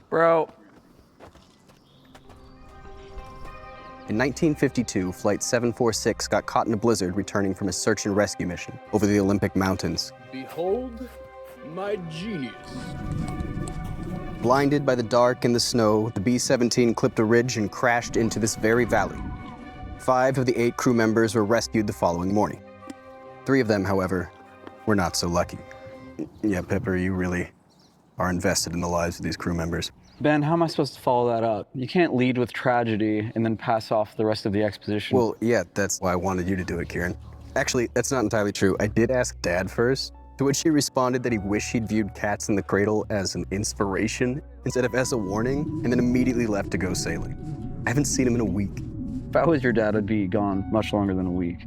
Bro. In 1952, Flight 746 got caught in a blizzard returning from a search and rescue mission over the Olympic Mountains. Behold my G's. Blinded by the dark and the snow, the B-17 clipped a ridge and crashed into this very valley. 5 of the 8 crew members were rescued the following morning. 3 of them, however, were not so lucky. Yeah, Pepper, you really are invested in the lives of these crew members. Ben, how am I supposed to follow that up? You can't lead with tragedy and then pass off the rest of the exposition. Well, yeah, that's why I wanted you to do it, Kieran. Actually, that's not entirely true. I did ask Dad first, to which he responded that he wished he'd viewed Cats in the Cradle as an inspiration instead of as a warning, and then immediately left to go sailing. I haven't seen him in a week. If I was your dad, I'd be gone much longer than a week.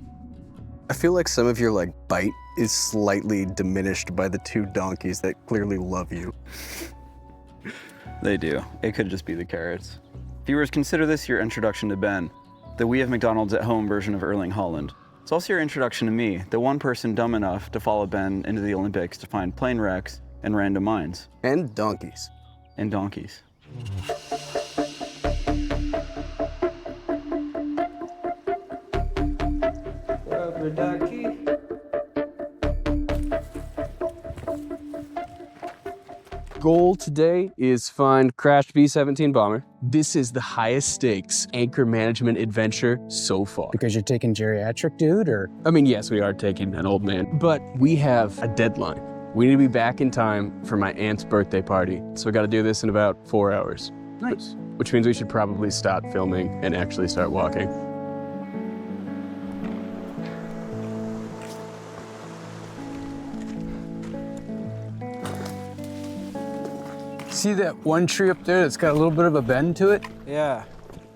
I feel like some of your, bite is slightly diminished by the 2 donkeys that clearly love you. They do. It could just be the carrots. Viewers, consider this your introduction to Ben, the We Have McDonald's at Home version of Erling Haaland. It's also your introduction to me, the one person dumb enough to follow Ben into the Olympics to find plane wrecks and random mines. And donkeys. And donkeys. Rubber ducky. Goal today is find crashed B-17 bomber. This is the highest stakes anchor management adventure so far. Because you're taking geriatric dude, or? I mean, yes, we are taking an old man, but we have a deadline. We need to be back in time for my aunt's birthday party. So we got to do this in about 4 hours. Nice. Which means we should probably stop filming and actually start walking. See that one tree up there that's got a little bit of a bend to it? Yeah.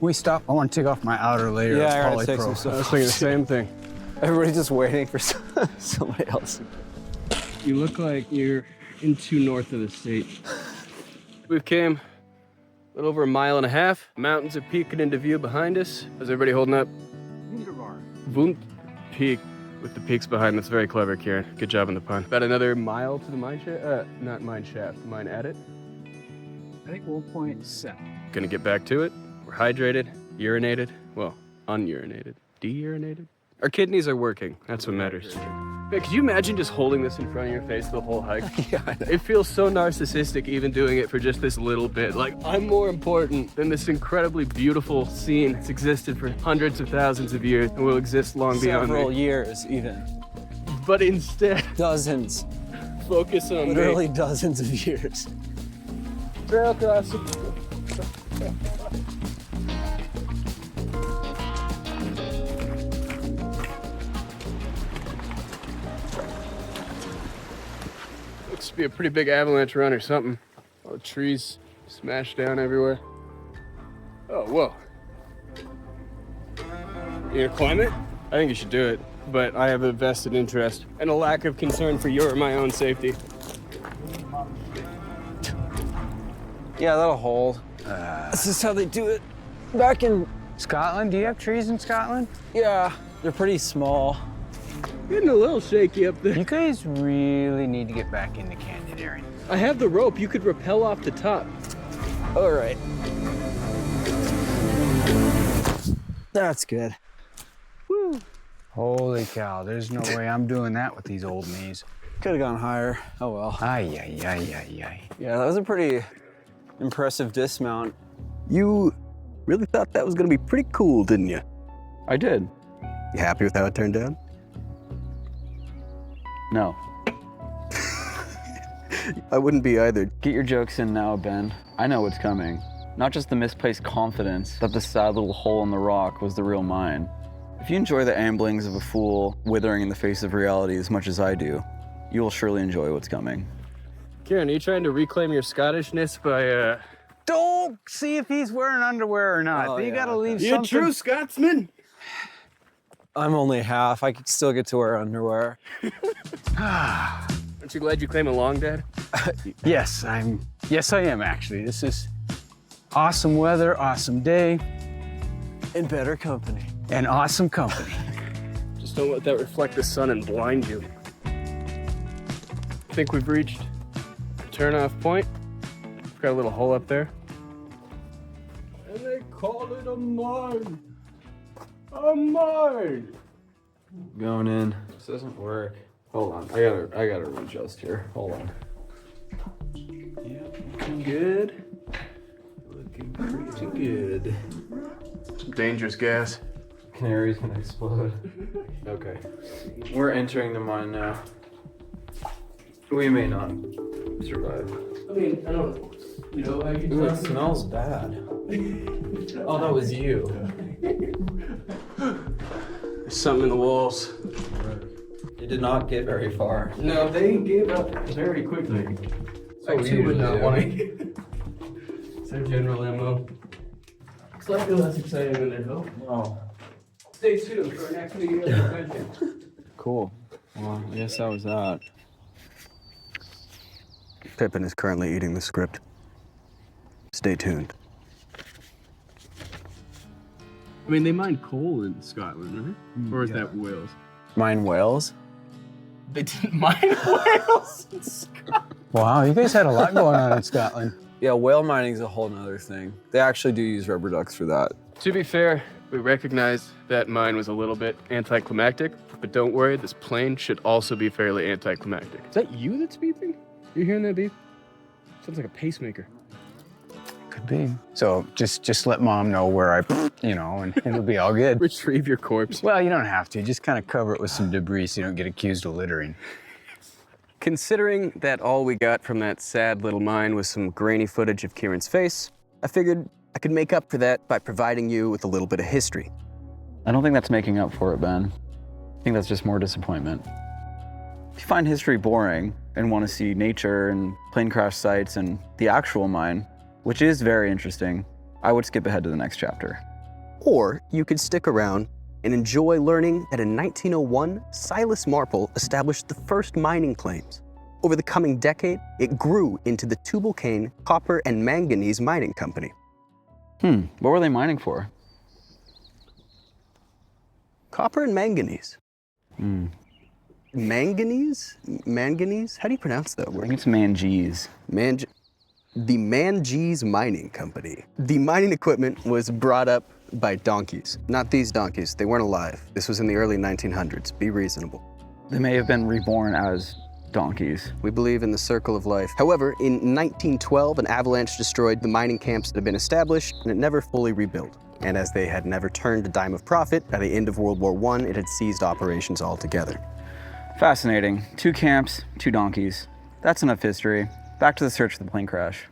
We stop. I want to take off my outer layer Yeah, I of gotta take polypro. some I was thinking the same thing. Everybody's just waiting for somebody else. You look like you're in too north of the state. We've came a little over a mile and a half. Mountains are peeking into view behind us. How's everybody holding up? Wunderbar. Peak with the peaks behind. That's very clever, Kieran. Good job on the pun. About another mile to the mine shaft. Not mine shaft, mine adit. I think 1.7. Gonna get back to it. We're hydrated, urinated, well, unurinated, deurinated. Our kidneys are working. That's what matters. Man, could you imagine just holding this in front of your face the whole hike? Yeah, I know. It feels so narcissistic even doing it for just this little bit. Like, I'm more important than this incredibly beautiful scene that's existed for hundreds of thousands of years and will exist long beyond Several me. years, even. But instead, Dozens. focus on Literally me. dozens of years. Trail crossing. Looks to be a pretty big avalanche run or something. All the trees smashed down everywhere. Oh, whoa. You gonna climb it? I think you should do it, but I have a vested interest and a lack of concern for your or my own safety. Yeah, that'll hold. This is how they do it back in... Scotland? Do you have trees in Scotland? Yeah, they're pretty small. Getting a little shaky up there. You guys really need to get back into canyoneering. I have the rope. You could rappel off the top. All right. That's good. Woo. Holy cow, there's no way I'm doing that with these old knees. Could have gone higher. Oh well. Ay, ay, ay, ay, ay. Yeah, that was a pretty impressive dismount. You really thought that was gonna be pretty cool, didn't you? I did. You happy with how it turned out? No. I wouldn't be either. Get your jokes in now, Ben. I know what's coming. Not just the misplaced confidence that the sad little hole in the rock was the real mine. If you enjoy the amblings of a fool withering in the face of reality as much as I do, you will surely enjoy what's coming. Kieran, are you trying to reclaim your Scottishness by, Don't see if he's wearing underwear or not. Oh, you yeah, gotta okay. leave You a something. true Scotsman? I'm only half. I could still get to wear underwear. Aren't you glad you came along, Dad? Yes, yes, I am actually. This is awesome weather, awesome day, In better company. and awesome company. Just don't let that reflect the sun and blind you. I think we've reached the turn-off point. Got a little hole up there. And they call it a mine. A mine. Going in. This doesn't work. Hold on. I gotta readjust here. Hold on. Yep, looking good. Looking pretty good. Some dangerous gas. Canary's gonna explode. Okay. We're entering the mine now. We may not survive. I mean, I don't know how you Ooh, it smells bad. Oh, that was you. There's something in the walls. You did not get very far. No, they gave up very quickly. I too would not want to. It's their general MO. Slightly less exciting than their hope. Oh. Stay tuned for our next video adventure. Cool. Well, I guess that was that. Pippin is currently eating the script. Stay tuned. I mean, they mine coal in Scotland, right? Or is that Wales? Mine whales? They didn't mine Wales in Scotland. Wow, you guys had a lot going on in Scotland. Yeah, whale mining is a whole nother thing. They actually do use rubber ducks for that. To be fair, we recognize that mine was a little bit anticlimactic, but don't worry, this plane should also be fairly anticlimactic. Is that you that's beeping? You hearing that beep? Sounds like a pacemaker. Could be. So just let mom know where and it'll be all good. Retrieve your corpse. Well, you don't have to. Just kind of cover it with some debris so you don't get accused of littering. Considering that all we got from that sad little mine was some grainy footage of Kieran's face, I figured I could make up for that by providing you with a little bit of history. I don't think that's making up for it, Ben. I think that's just more disappointment. If you find history boring and want to see nature and plane crash sites and the actual mine, which is very interesting, I would skip ahead to the next chapter. Or you could stick around and enjoy learning that in 1901, Silas Marple established the first mining claims. Over the coming decade, it grew into the Tubal Cain Copper and Manganese Mining Company. What were they mining for? Copper and manganese. Manganese? Manganese? How do you pronounce that I word? think it's manganese. The Manganese Mining Company. The mining equipment was brought up by donkeys. Not these donkeys, they weren't alive. This was in the early 1900s, be reasonable. They may have been reborn as donkeys. We believe in the circle of life. However, in 1912, an avalanche destroyed the mining camps that had been established, and it never fully rebuilt. And as they had never turned a dime of profit, by the end of World War I, it had ceased operations altogether. Fascinating. 2 camps, 2 donkeys. That's enough history. Back to the search for the plane crash.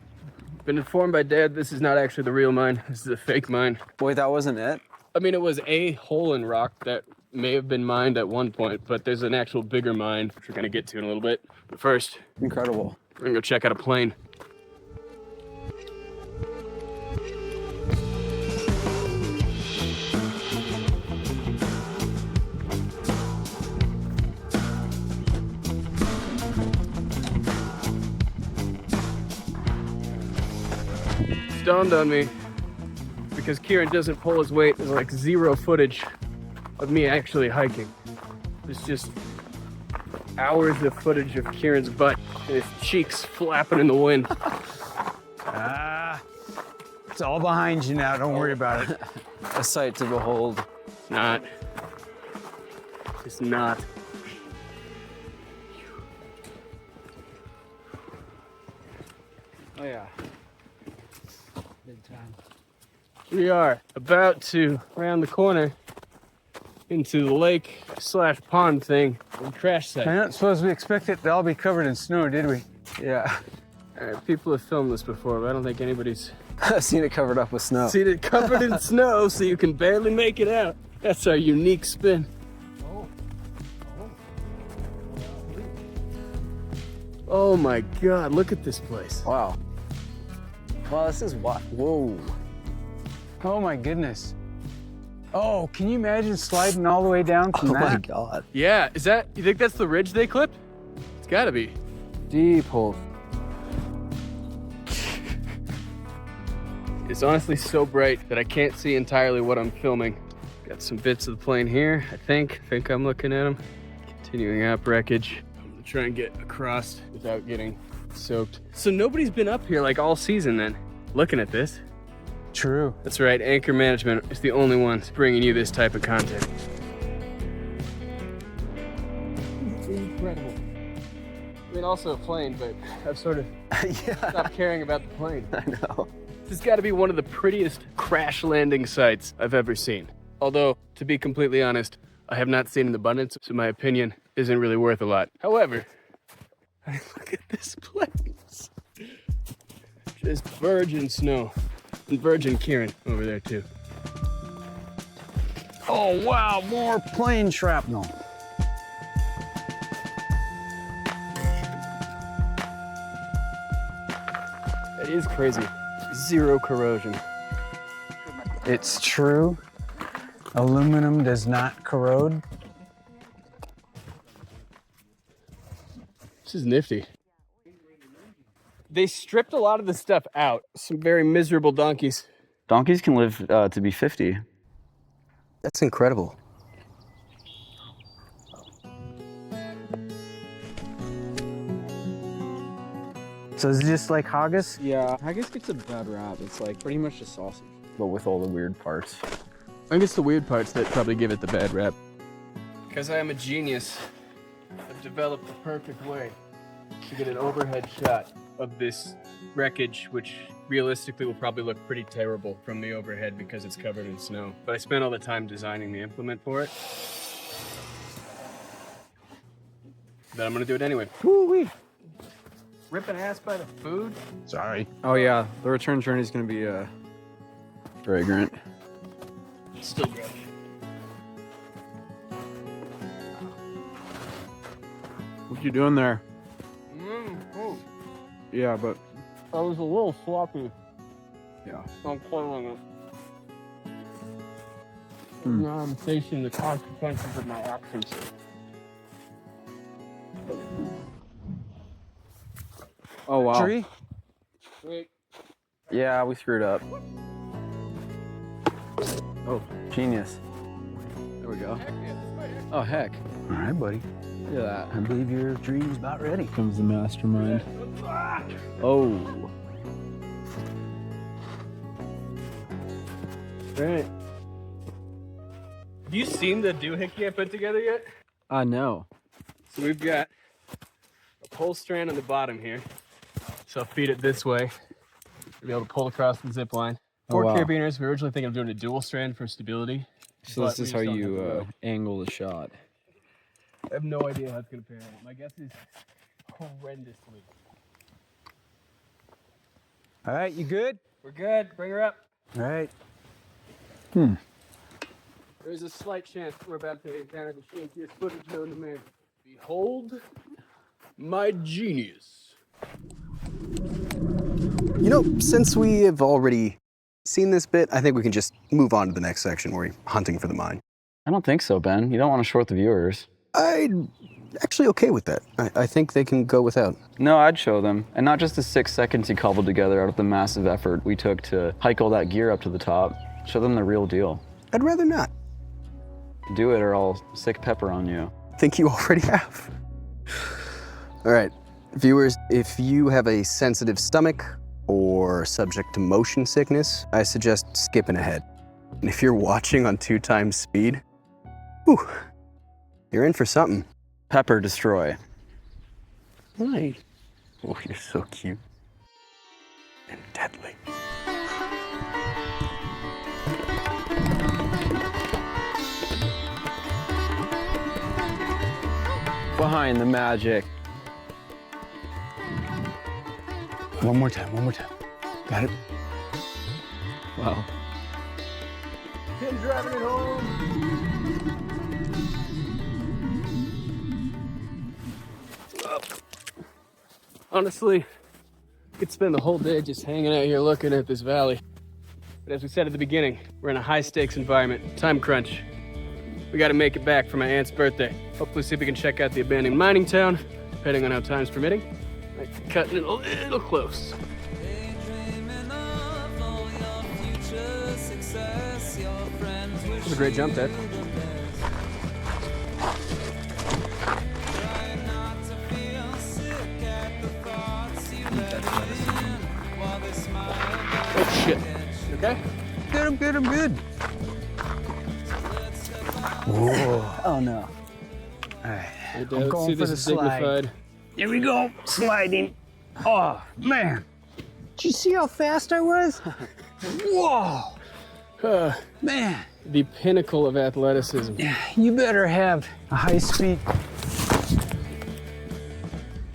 been informed by Dad this is not actually the real mine. This is a fake mine. Wait, that wasn't it? I mean, it was a hole in rock that may have been mined at one point, but there's an actual bigger mine, which we're gonna get to in a little bit. But first, Incredible. we're gonna go check out a plane. It's dawned on me, because Kieran doesn't pull his weight, there's like zero footage of me actually hiking. There's just hours of footage of Kieran's butt and his cheeks flapping in the wind. It's all behind you now. Don't worry about it. A sight to behold. It's not. It's not. Oh yeah. Big time. We are about to round the corner into the lake/pond thing and crash site. I don't suppose we expected it to all be covered in snow, did we? Yeah. All right, people have filmed this before, but I don't think anybody's I've seen it covered up with snow. seen it covered in snow, so you can barely make it out. That's our unique spin. Oh my God, look at this place. Wow. Wow, this is what? Whoa. Oh my goodness. Oh, can you imagine sliding all the way down from Oh that? my God. Yeah, you think that's the ridge they clipped? It's gotta be. Deep hole. It's honestly so bright that I can't see entirely what I'm filming. Got some bits of the plane here, I think I'm looking at them. Continuing up wreckage. I'm gonna try and get across without getting soaked. So nobody's been up here like all season then, looking at this. True. That's right, Anchor Management is the only one bringing you this type of content. Incredible. I mean, also a plane, but I've sort of stopped caring about the plane. I know. This has got to be one of the prettiest crash landing sites I've ever seen. Although, to be completely honest, I have not seen an abundance, so my opinion isn't really worth a lot. However, look at this place. Just virgin snow. And virgin Kieran over there too. Oh, wow, more plane shrapnel. It is crazy. Zero corrosion. It's true. Aluminum does not corrode. This is nifty. They stripped a lot of the stuff out. Some very miserable donkeys. Donkeys can live to be 50. That's incredible. So is it just like haggis? Yeah, haggis gets a bad rap. It's like pretty much just sausage. But with all the weird parts. I think it's the weird parts that probably give it the bad rap. Because I am a genius, I've developed the perfect way to get an overhead shot of this wreckage, which realistically will probably look pretty terrible from the overhead because it's covered in snow. But I spent all the time designing the implement for it. But I'm gonna do it anyway. Woo-wee! Ripping ass by the food? Sorry. Oh yeah, the return journey is gonna be Fragrant. Still gross. What you doing there? Oh, Yeah, but I was a little sloppy. yeah. I'm clearing it. Hmm. Now I'm facing the consequences of my actions. Oh wow. Tree? Wait. Yeah, we screwed up. Oh, genius. There we go. Heck yeah, this might actually- Oh heck. All right, buddy. Look at that. I believe your dream's about ready. Comes the mastermind. Oh. Right. Have you seen the doohickey I put together yet? No. So we've got a pull strand on the bottom here. So I'll feed it this way. We'll be able to pull across the zip line. Four wow. carabiners. We were originally thinking of doing a dual strand for stability. So but this we is just how don't have you the rope. angle the shot. I have no idea how it's going to pan out. My guess is horrendously. All right, you good? We're good. Bring her up. All right. There's a slight chance we're about to encounter the shankiest footage known to man. Behold my genius. You know, since we have already seen this bit, I think we can just move on to the next section where we're hunting for the mine. I don't think so, Ben. You don't want to short the viewers. I'm actually okay with that. I think they can go without. No, I'd show them. And not just the 6 seconds he cobbled together out of the massive effort we took to hike all that gear up to the top. Show them the real deal. I'd rather not. Do it or I'll sick pepper on you. I think you already have. All right, viewers, if you have a sensitive stomach or subject to motion sickness, I suggest skipping ahead. And if you're watching on 2 times speed, whew, you're in for something. Pepper destroy. Hi. Oh, you're so cute. And deadly. Behind the magic. One more time, one more time. Got it? Wow. Tim driving it home. Honestly, I could spend the whole day just hanging out here looking at this valley. But as we said at the beginning, we're in a high stakes environment, time crunch. We gotta make it back for my aunt's birthday. Hopefully see if we can check out the abandoned mining town, depending on how time's permitting. Might be cutting it a little close. That was a great jump, Dad. shit. You okay? Good, I'm good, I'm good. Whoa. Oh no. All right, Right, I'm let's going see for this the is slide. dignified. Here we go, sliding. Oh, man. Did you see how fast I was? Whoa, man. The pinnacle of athleticism. You better have a high speed.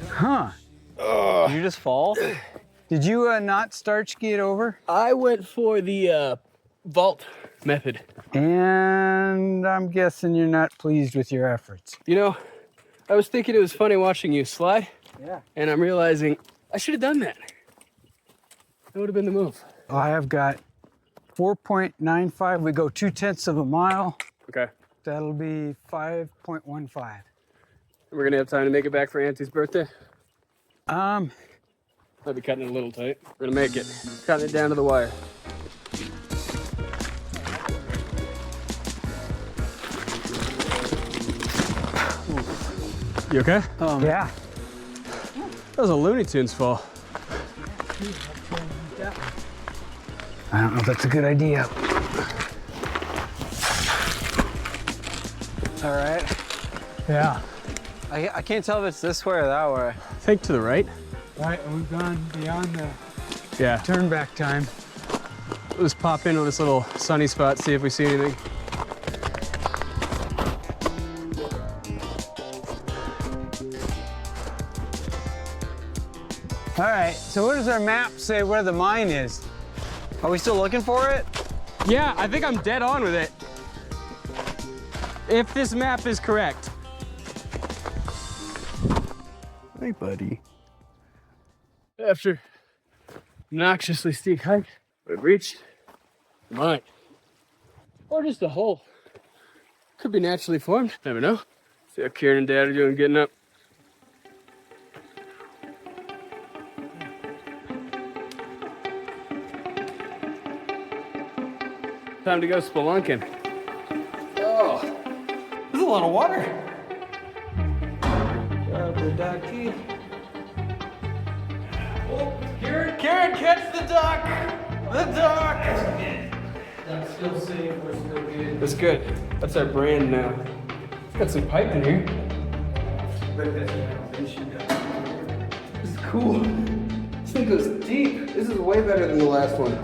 Huh. Did you just fall? Did you not start ski it over? I went for the vault method. And I'm guessing you're not pleased with your efforts. You know, I was thinking it was funny watching you slide, Yeah. and I'm realizing I should have done that. That would have been the move. I have got 4.95. We go 0.2 of a mile. Okay. That'll be 5.15. We're gonna have time to make it back for Auntie's birthday. Um, Might be cutting it a little tight. We're gonna make it. Cutting it down to the wire. You okay? yeah. That was a Looney Tunes fall. I don't know if that's a good idea. All right. Yeah. I can't tell if it's this way or that way. Think to the right. Right, and we've gone beyond the Yeah. turn back time. Let's pop into this little sunny spot, see if we see anything. All right, so what does our map say where the mine is? Are we still looking for it? Yeah, I think I'm dead on with it. If this map is correct. Hey, buddy. After obnoxiously steep hike, we've reached the mine. Or just a hole. Could be naturally formed, never know. See how Kieran and Dad are doing getting up. Time to go spelunking. Oh, there's a lot of water. Kieran, catch the duck! The duck! Duck's still safe, we're still good. That's good. That's our brand now. Got some pipe in here. This is cool. This thing goes deep. This is way better than the last one.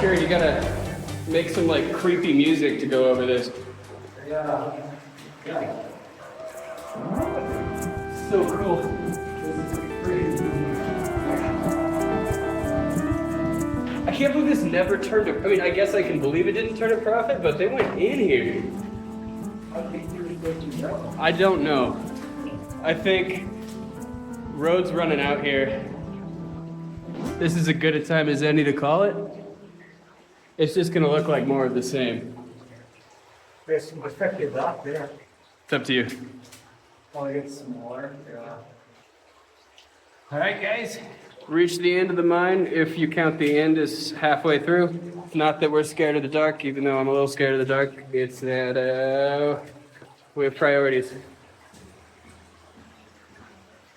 Kieran, you gotta make some like creepy music to go over this. Yeah. So cool. I can't believe this never turned a, I mean, I guess I can believe it didn't turn a profit, but they went in here. I don't know. I think road's running out here. This is as good a time as any to call it. It's just gonna look like more of the same. There's some effective out there. It's up to you. I'll get some water. Yeah. All right, guys. Reach the end of the mine if you count the end as halfway through. It's not that we're scared of the dark, even though I'm a little scared of the dark. It's that we have priorities.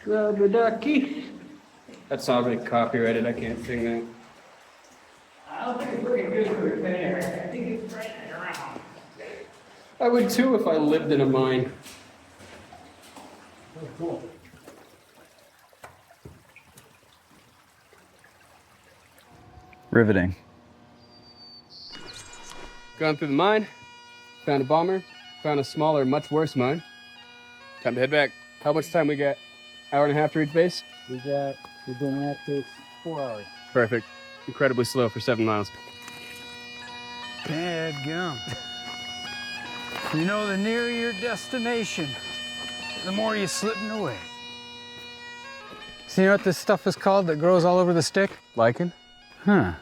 Rubber ducky. That song's like copyrighted. I can't sing that. I don't think it's looking good for the fair. I think it's right around. I would too if I lived in a mine. Oh, cool. Riveting. Gone through the mine, found a bomber, found a smaller, much worse mine. Time to head back. How much time we got? Hour and a half to reach base? We've been at this 4 hours. Perfect. Incredibly slow for 7 miles. Bad gum. You know, the nearer your destination, the more you're slipping away. So you know what this stuff is called that grows all over the stick? Lichen? Huh.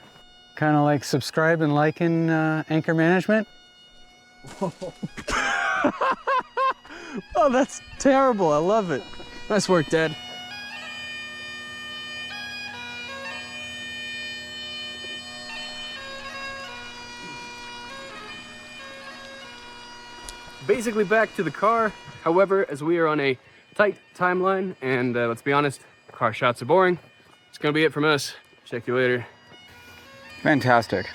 Kind of like subscribe and liken anchor management? Oh, that's terrible. I love it. Nice work, Dad. Basically back to the car. However, as we are on a tight timeline, and let's be honest, car shots are boring. It's gonna be it from us. Check you later. Fantastic.